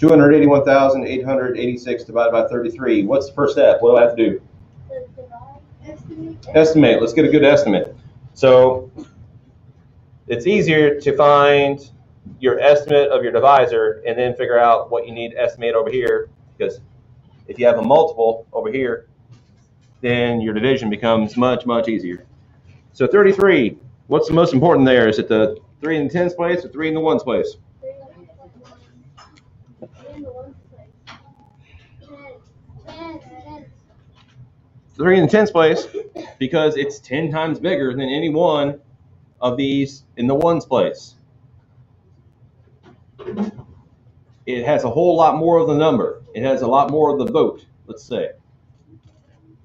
281,886 divided by 33. What's the first step? What do I have to do? Estimate. Let's get a good estimate. So it's easier to find your estimate of your divisor and then figure out what you need to estimate over here, because if you have a multiple over here, then your division becomes much, much easier. So 33, what's the most important there? Is it the 3 in the tens place or 3 in the ones place? 3 in the tens place, because it's 10 times bigger than any one of these in the ones place. It has a whole lot more of the number. It has a lot more of the vote, let's say.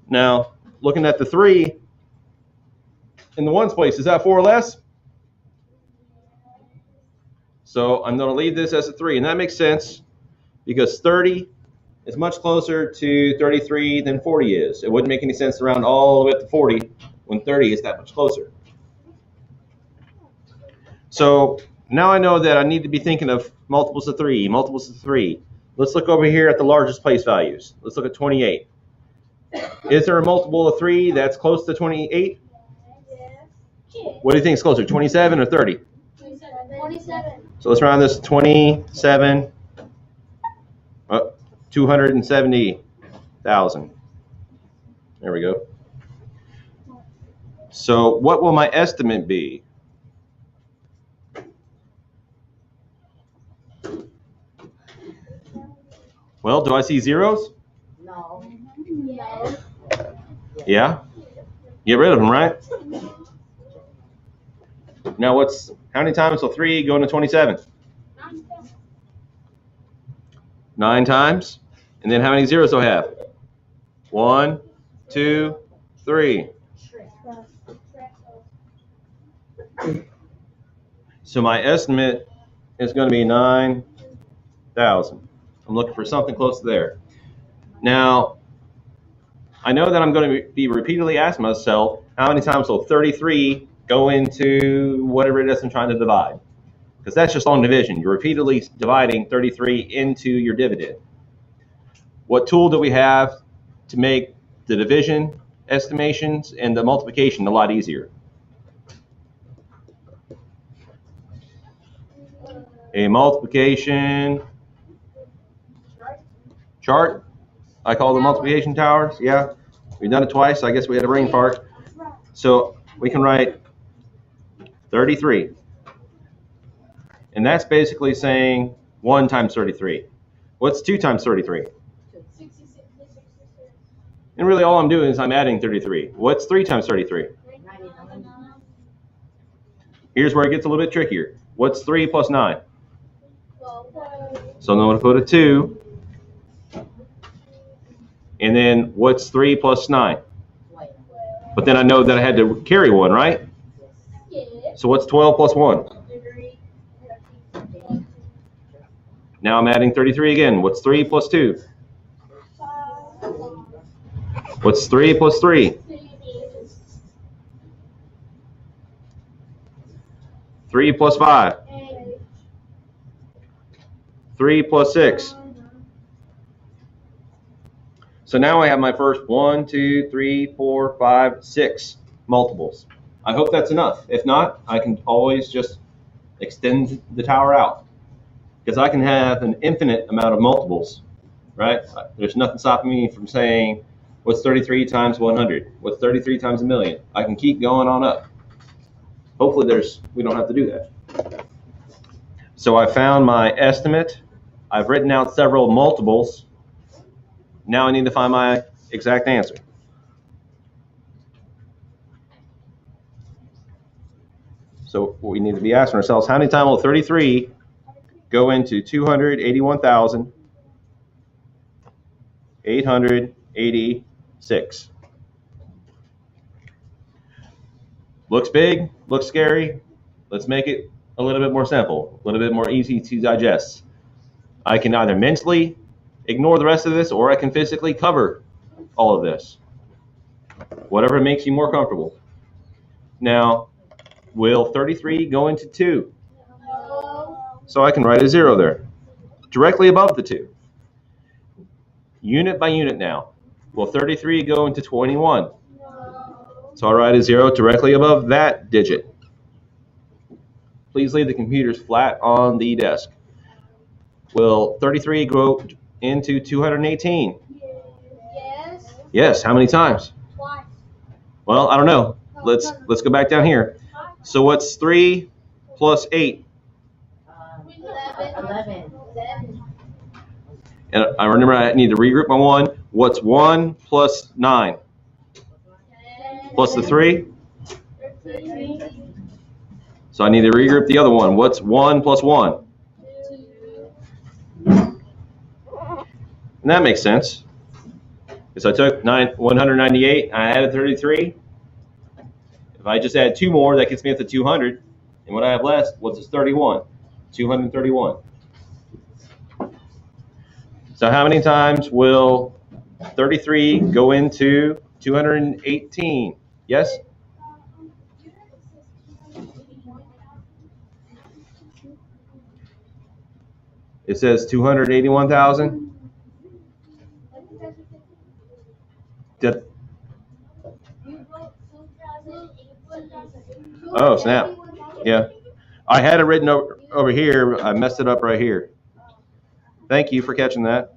Now, looking at the 3 in the ones place, is that 4 or less? So I'm going to leave this as a 3, and that makes sense because 30 is much closer to 33 than 40 is. It wouldn't make any sense to round all the way up to 40 when 30 is that much closer. So now I know that I need to be thinking of multiples of 3, multiples of 3. Let's look over here at the largest place values. Let's look at 28. Is there a multiple of 3 that's close to 28? What do you think is closer, 27 or 30? 27. So let's round this to 27, 270,000. There we go. So what will my estimate be? Well, do I see zeros? No. Yeah? Get rid of them, right? Now how many times will 3 go into 27? 9 times. And then how many zeros do I have? 1, 2, 3. So my estimate is going to be 9,000. I'm looking for something close to there. Now, I know that I'm going to be repeatedly asking myself, how many times will 33 go into whatever it is I'm trying to divide? Because that's just long division. You're repeatedly dividing 33 into your dividend. What tool do we have to make the division estimations and the multiplication a lot easier? A multiplication chart. I call the multiplication towers. Yeah, we've done it twice. So I guess we had a brain fart. So we can write 33. And that's basically saying 1 times 33. What's 2 times 33? 66. And really all I'm doing is I'm adding 33. What's 3 times 33? 99. Here's where it gets a little bit trickier. What's 3 plus 9? 12. So I'm going to put a 2. And then what's 3 plus 9? 12. But then I know that I had to carry 1, right? So what's 12 plus 1? Now I'm adding 33 again. What's 3 plus 2? What's 3 plus 3? 3 plus 5. 3 plus 6. So now I have my first 1, 2, 3, 4, 5, 6 multiples. I hope that's enough. If not, I can always just extend the tower out, because I can have an infinite amount of multiples, right? There's nothing stopping me from saying, what's 33 times 100? What's 33 times a million? I can keep going on up. Hopefully we don't have to do that. So I found my estimate. I've written out several multiples. Now I need to find my exact answer. So we need to be asking ourselves, how many times will 33 go into 281,886? Looks big, looks scary. Let's make it a little bit more simple, a little bit more easy to digest. I can either mentally ignore the rest of this, or I can physically cover all of this. Whatever makes you more comfortable. Now, will 33 go into 2? So I can write a 0 there. directly above the 2. Unit by unit now. Will 33 go into 21? So I'll write a 0 directly above that digit. Please leave the computers flat on the desk. Will 33 go into 218? Yes. Yes. How many times? Twice. Well, I don't know. Let's go back down here. So what's 3 plus 8? 11. And I remember I need to regroup my 1. What's 1 plus 9? Plus the 3? 13. So I need to regroup the other one. What's 1 plus 1? 2. And that makes sense. Because I took 198, I added 33. If I just add 2 more, that gets me up to 200. And what I have left, what's this 31? 231. So how many times will 33 go into 218? Yes? It says 281,000. Oh, snap. Yeah. I had it written over here. I messed it up right here. Thank you for catching that.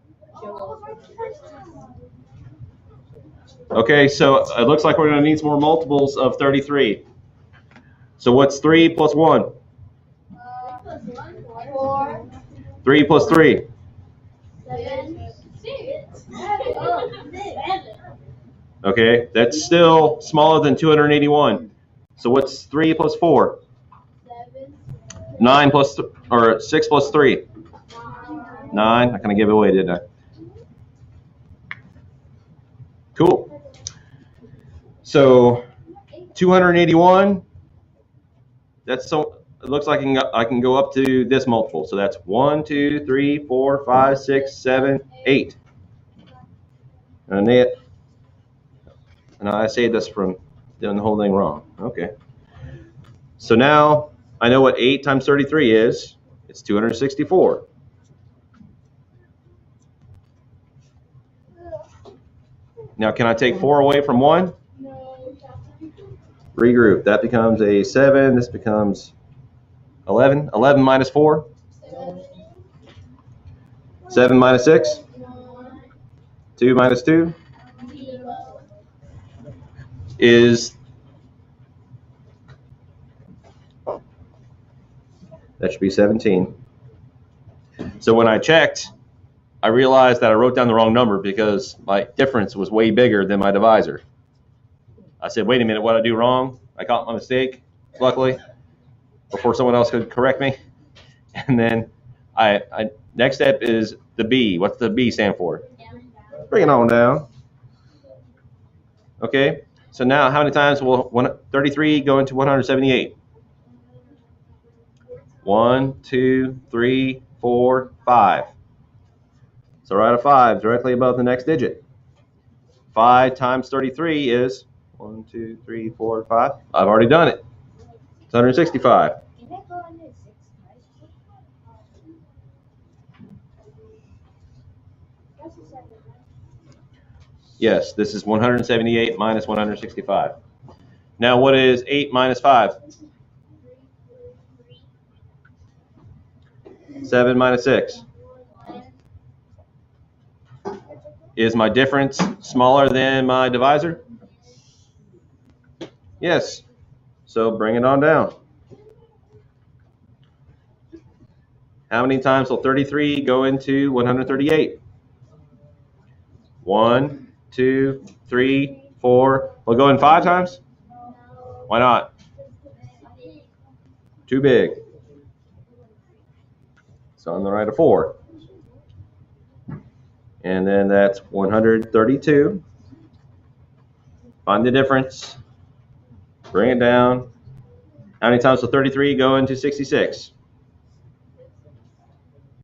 Okay, so it looks like we're going to need some more multiples of 33. So what's 3 plus 1? 4. 3 plus 3. 7. 6. Okay, that's still smaller than 281. So what's 3 plus 4? 7. 9 plus, or 6 plus 3? 9. I kind of gave it away, didn't I? Cool. So 281. That's so. It looks like I can go up to this multiple. So that's 1, 2, 3, 4, 5, 6, 7, 8. And I saved this from doing the whole thing wrong. Okay. So now I know what 8 times 33 is. It's 264. Now can I take 4 away from 1? No. Regroup. That becomes a 7. This becomes 11. 11 minus 4? 7 minus 6? 2 minus 2 is, that should be 17. So when I checked, I realized that I wrote down the wrong number because my difference was way bigger than my divisor. I said, wait a minute, what did I do wrong? I caught my mistake, luckily, before someone else could correct me. And then next step is the B. What's the B stand for? Bring it on down. Okay, so now how many times will 33 go into 178? 1, 2, 3, 4, 5. So write a 5 directly above the next digit. 5 times 33 is 1, 2, 3, 4, 5. I've already done it. It's 165. Yes, this is 178 minus 165. Now what is 8 minus 5? 7 minus 6. Is my difference smaller than my divisor? Yes. So bring it on down. How many times will 33 go into 138? 1, 2, 3, 4. We'll go in 5 times? Why not? Too big. So I'm going to write a 4. And then that's 132. Find the difference. Bring it down. How many times will 33 go into 66?